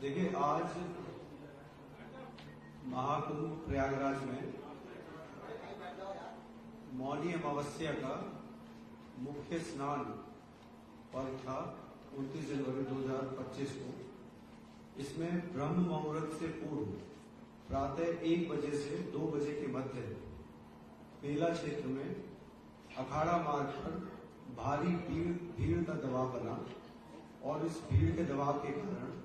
देखिए, आज महाकुंभ प्रयागराज में मौनी अमावस्या का मुख्य स्नान पर्व था 29 जनवरी 2025 को। इसमें ब्रह्म मुहूर्त से पूर्व प्रातः 1 बजे से 2 बजे के मध्य मेला क्षेत्र में अखाड़ा मार्ग पर भारी भीड़ का दबाव बना और इस भीड़ के दबाव के कारण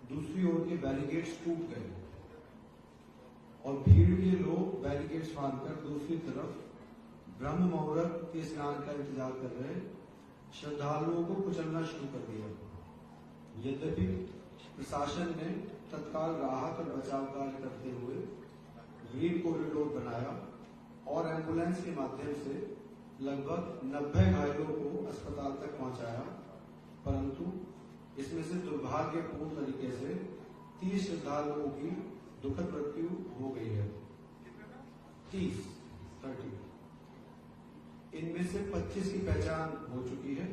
दूसरी ओर के बैरिकेड्स टूट गए और भीड़ के लोग बैरिकेड्स बांधकर दूसरी तरफ ब्रह्म मुहूर्त के स्नान का इंतजार कर रहे श्रद्धालुओं को कुचलना शुरू कर दिया। यद्यपि प्रशासन ने तत्काल राहत और बचाव कार्य करते हुए ग्रीन कॉरिडोर बनाया और एम्बुलेंस के माध्यम से लगभग 90 घायलों को अस्पताल तक पहुंचाया, परंतु इसमें से दुर्भाग्यपूर्ण तरीके से 30 श्रद्धालुओं की दुखद मृत्यु हो गई है। 30 इनमें से 25 की पहचान हो चुकी है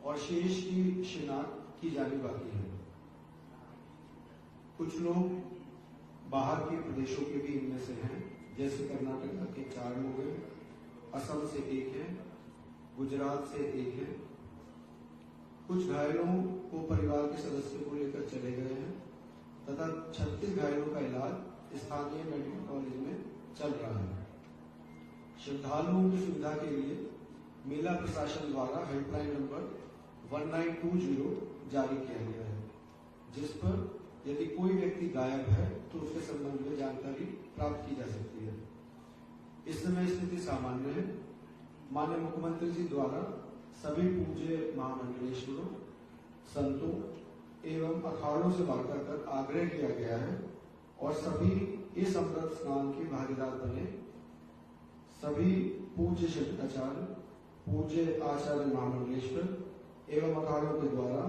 और शेष की शिनाख्त की जानी बाकी है। कुछ लोग बाहर के प्रदेशों के भी इनमें से हैं, जैसे कर्नाटक के 4 लोग हैं, असम से 1 है, गुजरात से 1 है। कुछ घायलों को परिवार के सदस्यों को लेकर चले गए हैं तथा 36 घायलों का इलाज स्थानीय मेडिकल कॉलेज में चल रहा है। श्रद्धालुओं की सुविधा के लिए मेला प्रशासन द्वारा हेल्पलाइन नंबर 1920 जारी किया गया है, जिस पर यदि कोई व्यक्ति गायब है तो उसके संबंध में जानकारी प्राप्त की जा सकती है। इस समय स्थिति सामान्य है। माननीय मुख्यमंत्री जी द्वारा सभी पूज्य महामंडलेश्वरों, संतों एवं अखाड़ों से वार्ता कर आग्रह किया गया है और सभी इस अमृत स्नान के भागीदार बने। सभी पूज्य शिष्टाचार्य, पूज्य आचार्य महामंडलेश्वर एवं अखाड़ों के द्वारा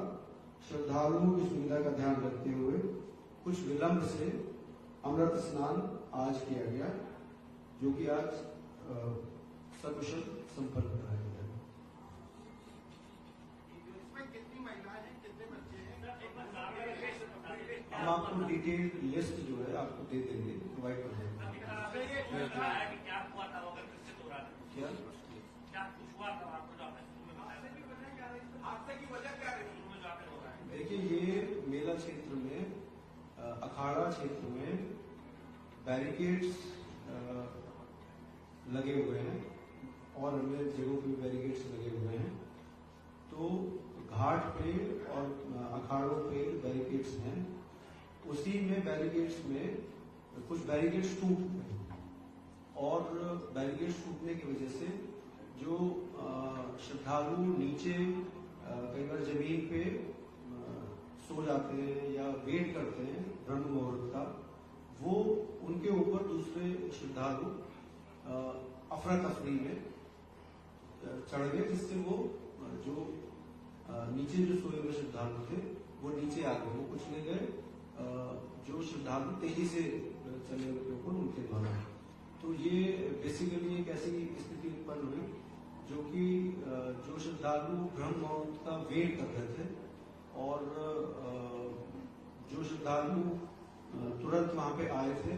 श्रद्धालुओं की सुविधा का ध्यान रखते हुए कुछ विलंब से अमृत स्नान आज किया गया, जो कि आज सकुशल संपन्न कराया गया। हम आपको डिटेल लिस्ट जो है आपको दे देंगे, प्रोवाइड कर देंगे। देखिए, ये मेला क्षेत्र में अखाड़ा क्षेत्र में बैरिकेड्स लगे हुए हैं और अन्य जगहों पे बैरिकेड्स लगे हुए हैं। तो घाट पे और अखाड़ों पे बैरिकेड्स हैं, उसी में बैरिकेड्स में कुछ बैरिकेड्स टूट गए और बैरिकेड्स टूटने की वजह से जो श्रद्धालु नीचे कई बार जमीन पे सो जाते हैं या वेट करते हैं ब्रह्म मुहूर्त का, वो उनके ऊपर दूसरे श्रद्धालु अफरा तफरी में चढ़ गए, जिससे वो जो नीचे जो सोए हुए श्रद्धालु थे वो नीचे आ गए, वो कुचले गए जो श्रद्धालु तेजी से चले उनके ऊपर उनके द्वारा। तो ये बेसिकली एक ऐसी स्थिति उत्पन्न हुई जो कि जो श्रद्धालु ब्रह्म मुहूर्त का वेट कर रहे थे और जो श्रद्धालु तुरंत वहां पे आए थे,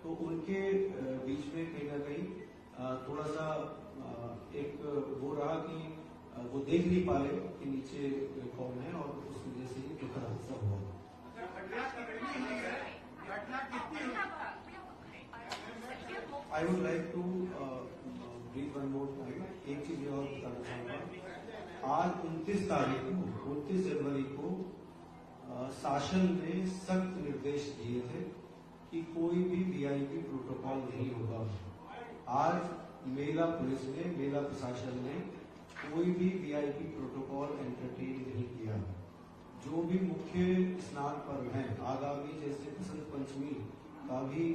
तो उनके बीच में कहीं ना कहीं थोड़ा सा एक वो रहा कि वो देख नहीं पाए कि नीचे कौन है और उस वजह से ये दुखद हादसा हुआ। I would like to brief one more point. एक चीज और बताना चाहूंगा, आज 29 जनवरी को शासन ने सख्त निर्देश दिए थे कि कोई भी वीआईपी प्रोटोकॉल नहीं होगा। आज मेला पुलिस ने, मेला प्रशासन ने कोई भी वीआईपी प्रोटोकॉल एंटरटेन नहीं किया। जो भी मुख्य स्नान पर्व हैं आगामी, जैसे बसंत पंचमी का भी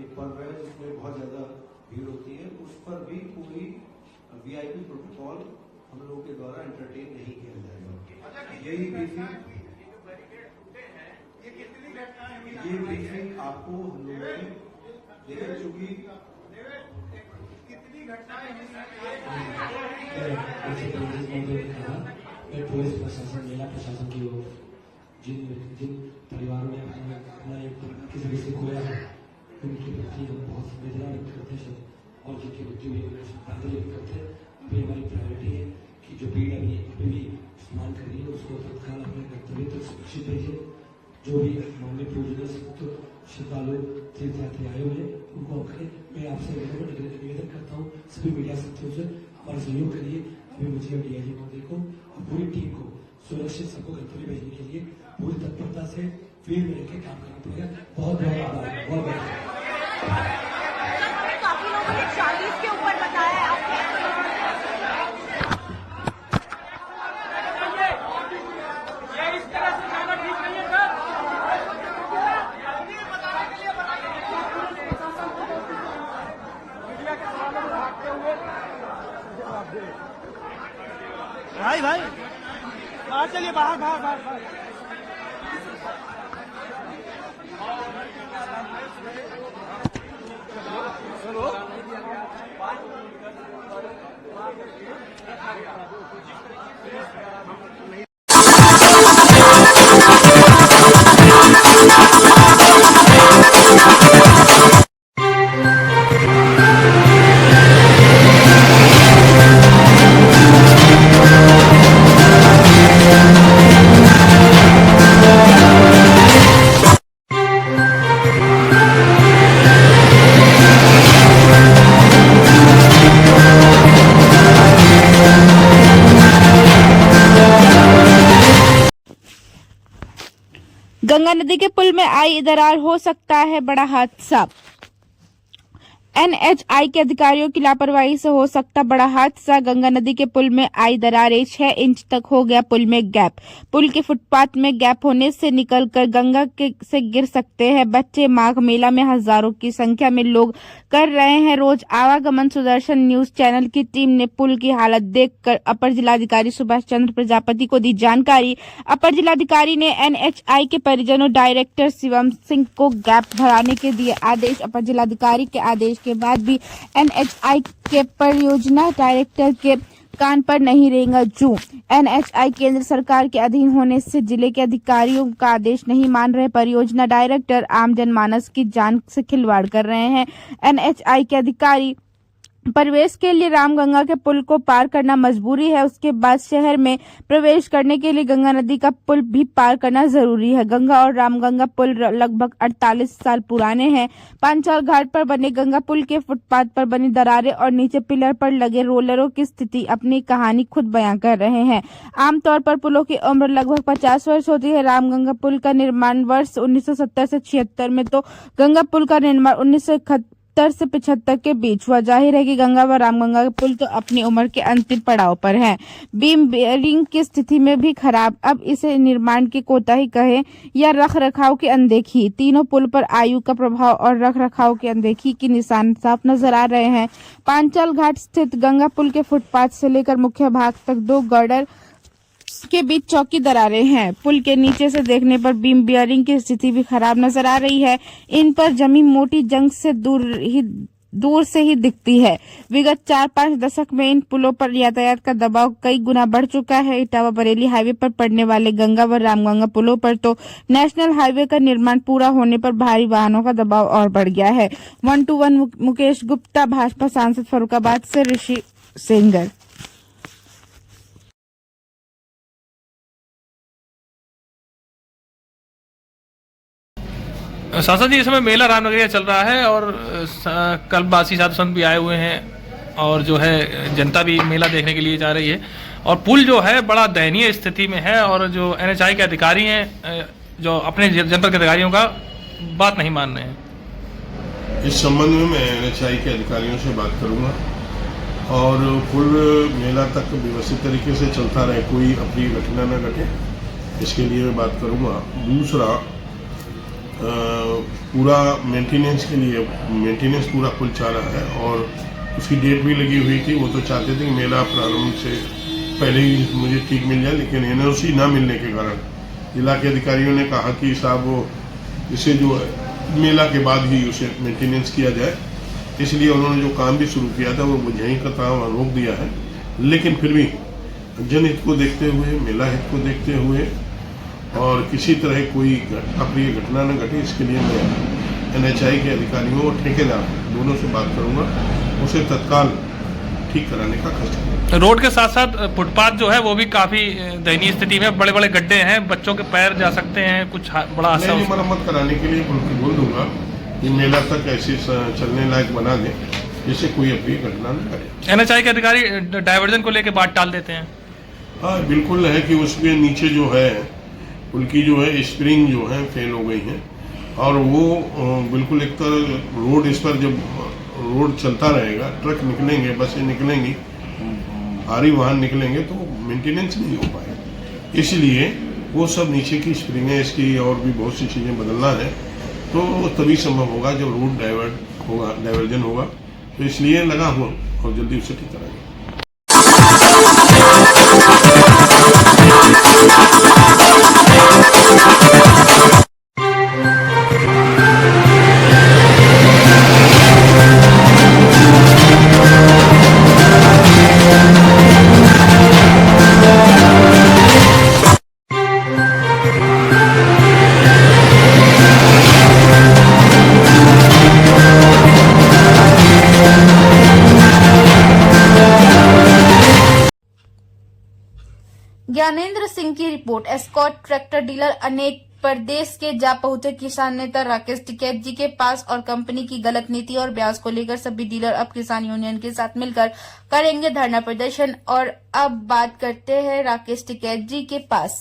एक पर्व है जिसमें बहुत ज्यादा भीड़ होती है, उस पर भी कोई वीआईपी प्रोटोकॉल हम लोगों के द्वारा एंटरटेन नहीं किया जाएगा। यही ब्रीफिंग आपको हम लोगों ने देखा, चूंकि कितनी घटनाएं पुलिस प्रशासन, जिला प्रशासन की ओर जिन परिवारों ने अपना एक किसी तरह से खोया है, उनके प्रति हम बहुत संवेदना व्यक्त करते हैं और जिनकी मृत्यु हुई उन्हें श्रद्धांजलि व्यक्त करते हैं। अभी हमारी प्रायोरिटी है कि जो भीड़ अभी भी स्नान कर रही है उसको तत्काल अपने गंतव्य तक सुरक्षित भेजिए। जो भी मामले पूजनीय श्रद्धालु तीर्थयात्री आए हुए उनको करें। मैं आपसे निवेदन करता हूँ सभी मीडिया साथियों से हमारा सहयोग करिए। अभी मुझे डीआईजी महोदय को और पूरी टीम को सुरक्षित सबको गंतव्य भेजने के लिए पूरी तत्परता से फील्ड में रहकर काम करना पड़ेगा। बहुत बहुत आभार। बहुत बहुत काफी लोगों ने 40 के ऊपर बताया आपने। इस तरह से जाना ठीक नहीं है सर। भाई भाई बाहर चलिए, बाहर बाहर बाहर बाहर। गंगा नदी के पुल में आई दरार, हो सकता है बड़ा हादसा। एनएचआई के अधिकारियों की लापरवाही से हो सकता बड़ा हादसा। गंगा नदी के पुल में आई दरार, 6 इंच तक हो गया पुल में गैप। पुल के फुटपाथ में गैप होने से निकलकर गंगा से गिर सकते हैं बच्चे। माघ मेला में हजारों की संख्या में लोग कर रहे हैं रोज आवागमन। सुदर्शन न्यूज चैनल की टीम ने पुल की हालत देखकर अपर जिलाधिकारी सुभाष चंद्र प्रजापति को दी जानकारी। अपर जिलाधिकारी ने एनएचआई के परिजनों डायरेक्टर शिवम सिंह को गैप भराने के दिए आदेश। अपर जिलाधिकारी के आदेश के बाद भी एनएचआई के परियोजना डायरेक्टर के कान पर नहीं रहेगा जू। एनएचआई केंद्र सरकार के अधीन होने से जिले के अधिकारियों का आदेश नहीं मान रहे परियोजना डायरेक्टर। आम जनमानस की जान से खिलवाड़ कर रहे हैं। एनएचआई के अधिकारी प्रवेश के लिए रामगंगा के पुल को पार करना मजबूरी है, उसके बाद शहर में प्रवेश करने के लिए गंगा नदी का पुल भी पार करना जरूरी है। गंगा और रामगंगा पुल लगभग 48 साल पुराने हैं। पांचाल घाट पर बने गंगा पुल के फुटपाथ पर बनी दरारें और नीचे पिलर पर लगे रोलरों की स्थिति अपनी कहानी खुद बयां कर रहे हैं। आमतौर पर पुलों की उम्र लगभग 50 वर्ष होती है। रामगंगा पुल का निर्माण वर्ष 1970 से 76 में, तो गंगा पुल का निर्माण 1971 से 75 के बीच हुआ। जाहिर है कि गंगा व रामगंगा के पुल तो अपनी उम्र के अंतिम पड़ाव पर हैं। बीम बेयरिंग की स्थिति में भी खराब। अब इसे निर्माण की कोताही कहे या रख रखाव की अनदेखी, तीनों पुल पर आयु का प्रभाव और रख रखाव की अनदेखी के निशान साफ नजर आ रहे हैं। पांचाल घाट स्थित गंगा पुल के फुटपाथ से लेकर मुख्य भाग तक 2 गर्डर के बीच चौकी दरारें हैं। पुल के नीचे से देखने पर बीम बियरिंग की स्थिति भी खराब नजर आ रही है। इन पर जमी मोटी जंग से दूर से ही दिखती है। विगत 4-5 दशक में इन पुलों पर यातायात का दबाव कई गुना बढ़ चुका है। इटावा बरेली हाईवे पर पड़ने वाले गंगा व रामगंगा पुलों पर तो नेशनल हाईवे का निर्माण पूरा होने पर भारी वाहनों का दबाव और बढ़ गया है। 1-1 मुकेश गुप्ता, भाजपा सांसद फर्रुखाबाद से ऋषि सेंगर। सांसद जी, इस समय मेला रामनगरिया चल रहा है और कल बासी साधु संत भी आए हुए हैं और जो है जनता भी मेला देखने के लिए जा रही है और पुल जो है बड़ा दयनीय स्थिति में है और जो एनएचआई के अधिकारी हैं जो अपने जनपद के अधिकारियों का बात नहीं मान रहे हैं। इस संबंध में मैं एनएचआई के अधिकारियों से बात करूंगा और पुल मेला तक व्यवस्थित तरीके से चलता रहे, कोई अप्रिय घटना न घटे, इसके लिए मैं बात करूंगा। दूसरा, पूरा मेंटेनेंस के लिए मेंटेनेंस पूरा पुल चाह रहा है और उसकी डेट भी लगी हुई थी। वो तो चाहते थे कि मेला प्रारंभ से पहले ही मुझे ठीक मिल जाए, लेकिन एनओसी ना मिलने के कारण जिला के अधिकारियों ने कहा कि साहब वो इसे जो है मेला के बाद ही उसे मेंटेनेंस किया जाए। इसलिए उन्होंने जो काम भी शुरू किया था वो यहीं का काम रोक दिया है। लेकिन फिर भी जनहित को देखते हुए, मेला हित को देखते हुए और किसी तरह कोई अप्रिय घटना न घटे, इसके लिए मैं NHAI के अधिकारियों और ठेकेदार दोनों से बात करूंगा, उसे तत्काल ठीक कराने का खर्च करूंगा। रोड के साथ साथ फुटपाथ जो है वो भी काफी दयनीय स्थिति में, बड़े बड़े गड्ढे हैं, बच्चों के पैर जा सकते हैं, कुछ बड़ा हादसा मैं मरम्मत कराने के लिए बोल दूंगा कि मेला तक ऐसे चलने लायक बना दें जिससे कोई अप्रिय घटना न घटे। NHAI के अधिकारी डायवर्जन को लेकर बात टाल देते हैं। हाँ बिल्कुल है कि उसके नीचे जो है उनकी जो है स्प्रिंग जो है फेल हो गई है, और वो बिल्कुल एक तरह रोड, इस पर जब रोड चलता रहेगा, ट्रक निकलेंगे, बसें निकलेंगी, भारी वाहन निकलेंगे तो मेंटेनेंस नहीं हो पाएगा। इसलिए वो सब नीचे की स्प्रिंग है इसकी, और भी बहुत सी चीज़ें बदलना है, तो तभी संभव होगा जब रोड डाइवर्जन होगा। तो इसलिए लगा हुआ और जल्दी उसे ठीक कराएंगे। ज्ञानेंद्र सिंह की रिपोर्ट। एस्कॉर्ट ट्रैक्टर डीलर अनेक प्रदेश के जा पहुंचे किसान नेता राकेश टिकैत जी के पास और कंपनी की गलत नीति और ब्याज को लेकर सभी डीलर अब किसान यूनियन के साथ मिलकर करेंगे धरना प्रदर्शन। और अब बात करते हैं राकेश टिकैत जी के पास।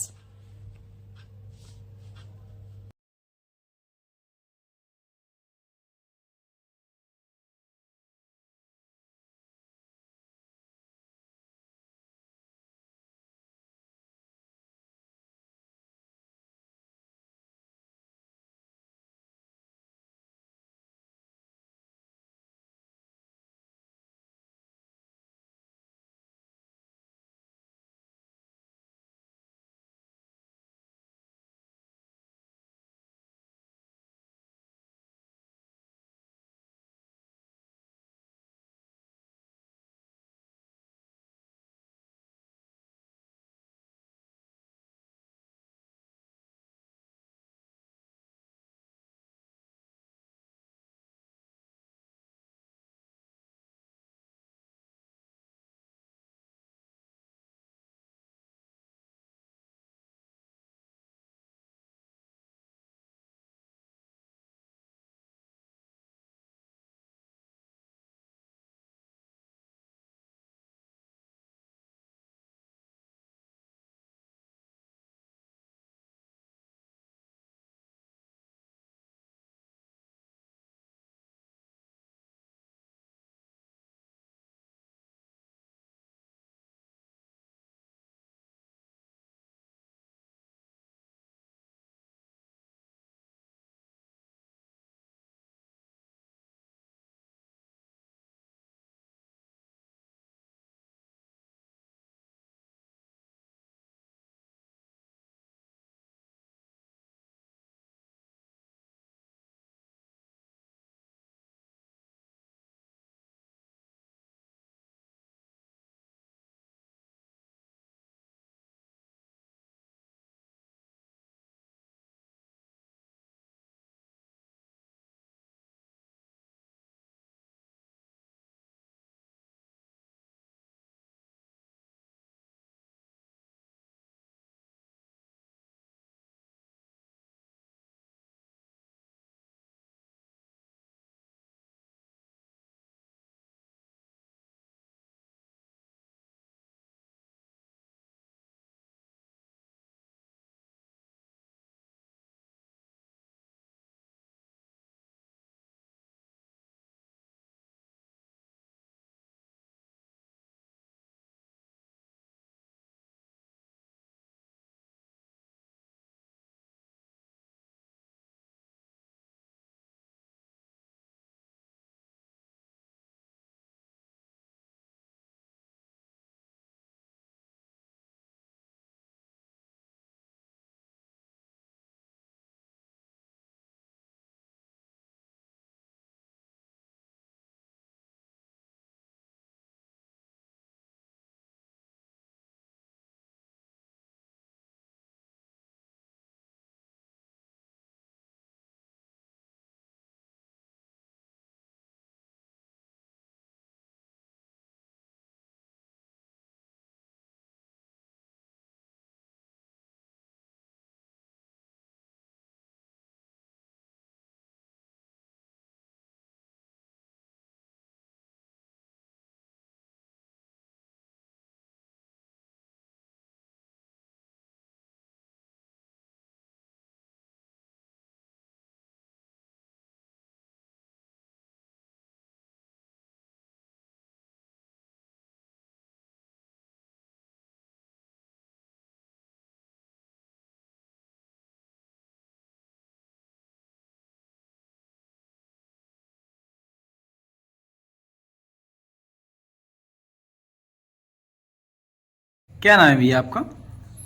क्या नाम है भैया आपका?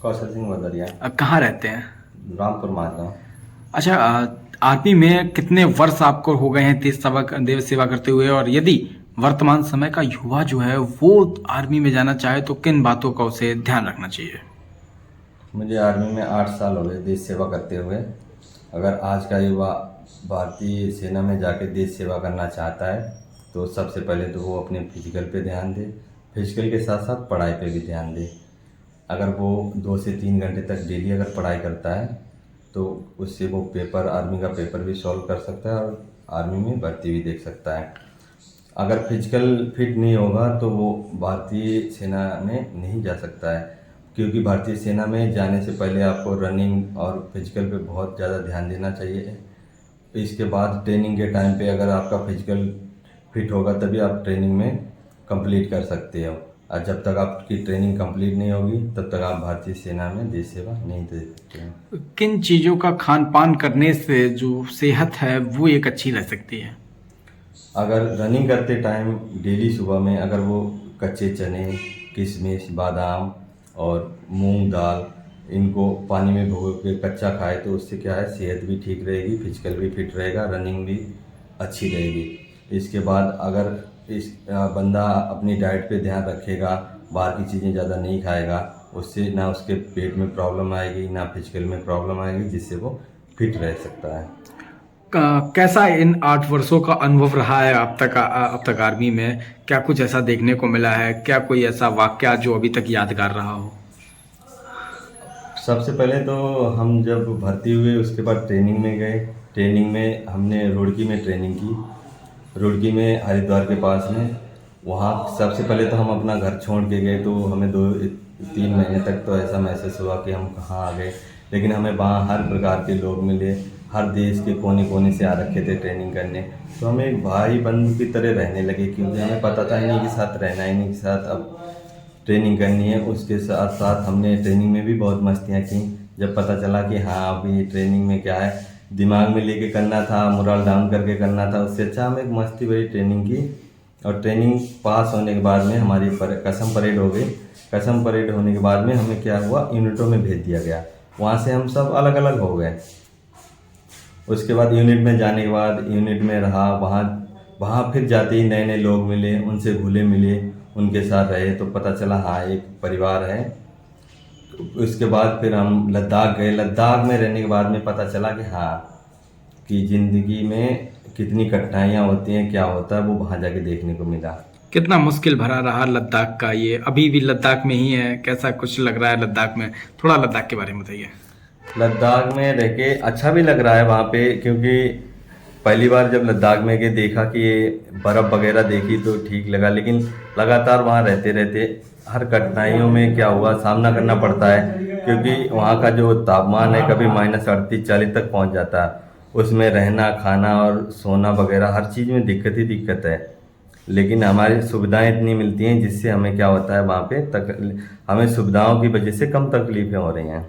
कौशल सिंह बदरिया, कहाँ रहते हैं? रामपुर माजगांव। अच्छा, आर्मी में कितने वर्ष आपको हो गए हैं देश सेवा करते हुए, और यदि वर्तमान समय का युवा जो है वो आर्मी में जाना चाहे तो किन बातों का उसे ध्यान रखना चाहिए? मुझे आर्मी में 8 साल हो गए देश सेवा करते हुए। अगर आज का युवा भारतीय सेना में जाके देश सेवा करना चाहता है तो सबसे पहले तो वो अपने फिजिकल पे ध्यान दे, फिजिकल के साथ साथ पढ़ाई पे भी ध्यान दे। अगर वो 2 से 3 घंटे तक डेली अगर पढ़ाई करता है तो उससे वो आर्मी का पेपर भी सॉल्व कर सकता है और आर्मी में भर्ती भी देख सकता है। अगर फिजिकल फिट नहीं होगा तो वो भारतीय सेना में नहीं जा सकता है, क्योंकि भारतीय सेना में जाने से पहले आपको रनिंग और फिजिकल पे बहुत ज़्यादा ध्यान देना चाहिए। इसके बाद ट्रेनिंग के टाइम पे अगर आपका फिजिकल फिट होगा तभी आप ट्रेनिंग में कंप्लीट कर सकते हो, और जब तक आपकी ट्रेनिंग कंप्लीट नहीं होगी तब तक आप भारतीय सेना में देश सेवा नहीं दे सकते हैं। किन चीज़ों का खान पान करने से जो सेहत है वो एक अच्छी रह सकती है? अगर रनिंग करते टाइम डेली सुबह में अगर वो कच्चे चने, किशमिश, बादाम और मूंग दाल इनको पानी में भिगो के कच्चा खाए तो उससे क्या है, सेहत भी ठीक रहेगी, फिजिकल भी फिट रहेगा, रनिंग भी अच्छी रहेगी। इसके बाद अगर बंदा अपनी डाइट पे ध्यान रखेगा, बाहर की चीज़ें ज़्यादा नहीं खाएगा, उससे ना उसके पेट में प्रॉब्लम आएगी ना फिजिकल में प्रॉब्लम आएगी, जिससे वो फिट रह सकता है। कैसा इन 8 वर्षों का अनुभव रहा है अब तक आर्मी में? क्या कुछ ऐसा देखने को मिला है? क्या कोई ऐसा वाकया जो अभी तक यादगार रहा हो? सबसे पहले तो हम जब भर्ती हुए उसके बाद ट्रेनिंग में गए। ट्रेनिंग में हमने रुड़की में ट्रेनिंग की, रुड़की में हरिद्वार के पास में। वहाँ सबसे पहले तो हम अपना घर छोड़ के गए तो हमें 2-3 महीने तक तो ऐसा महसूस हुआ कि हम कहाँ आ गए, लेकिन हमें वहाँ हर प्रकार के लोग मिले, हर देश के कोने कोने से आ रखे थे ट्रेनिंग करने। तो हमें एक भाई बंधु की तरह रहने लगे, क्योंकि हमें पता था इन्हीं के साथ रहना है, इन्हीं के साथ अब ट्रेनिंग करनी है। उसके साथ साथ हमने ट्रेनिंग में भी बहुत मस्तियाँ की। जब पता चला कि हाँ अभी ट्रेनिंग में क्या है, दिमाग में लेके करना था, मोरल डाउन करके करना था, उससे अच्छा हम एक मस्ती भरी ट्रेनिंग की। और ट्रेनिंग पास होने के बाद में हमारी कसम परेड हो गई। कसम परेड होने के बाद में हमें क्या हुआ, यूनिटों में भेज दिया गया। वहाँ से हम सब अलग अलग हो गए। उसके बाद यूनिट में जाने के बाद यूनिट में रहा, वहाँ फिर जाते ही नए नए लोग मिले, उनसे घुले मिले, उनके साथ रहे तो पता चला हाँ एक परिवार है। उसके बाद फिर हम लद्दाख गए। लद्दाख में रहने के बाद में पता चला कि हाँ कि ज़िंदगी में कितनी कठिनाइयाँ होती हैं, क्या होता है वो वहाँ जाके देखने को मिला। कितना मुश्किल भरा रहा लद्दाख का ये? अभी भी लद्दाख में ही है, कैसा कुछ लग रहा है लद्दाख में? थोड़ा लद्दाख के बारे में बताइए। लद्दाख में रह के अच्छा भी लग रहा है वहाँ पे, क्योंकि पहली बार जब लद्दाख में गए देखा कि ये बर्फ़ वगैरह देखी तो ठीक लगा, लेकिन लगातार वहाँ रहते रहते हर कठिनाइयों में क्या हुआ सामना करना पड़ता है, क्योंकि वहाँ का जो तापमान है कभी -38-40 तक पहुँच जाता है। उसमें रहना, खाना और सोना वगैरह हर चीज़ में दिक्कत ही दिक्कत है। लेकिन हमारी सुविधाएं इतनी मिलती हैं जिससे हमें क्या होता है वहाँ पे हमें सुविधाओं की वजह से कम तकलीफ़ें हो रही हैं।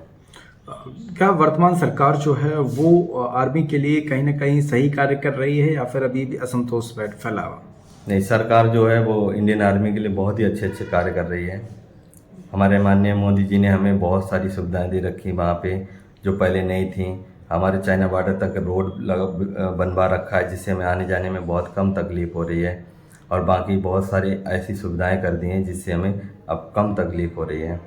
क्या वर्तमान सरकार जो है वो आर्मी के लिए कहीं ना कहीं सही कार्य कर रही है या फिर अभी भी असंतोष फैला हुआ? नहीं, सरकार जो है वो इंडियन आर्मी के लिए बहुत ही अच्छे अच्छे कार्य कर रही है। हमारे माननीय मोदी जी ने हमें बहुत सारी सुविधाएं दे रखी वहाँ पे जो पहले नहीं थी। हमारे चाइना बॉर्डर तक रोड बनवा रखा है जिससे हमें आने जाने में बहुत कम तकलीफ़ हो रही है, और बाकी बहुत सारी ऐसी सुविधाएं कर दी हैं जिससे हमें अब कम तकलीफ़ हो रही है।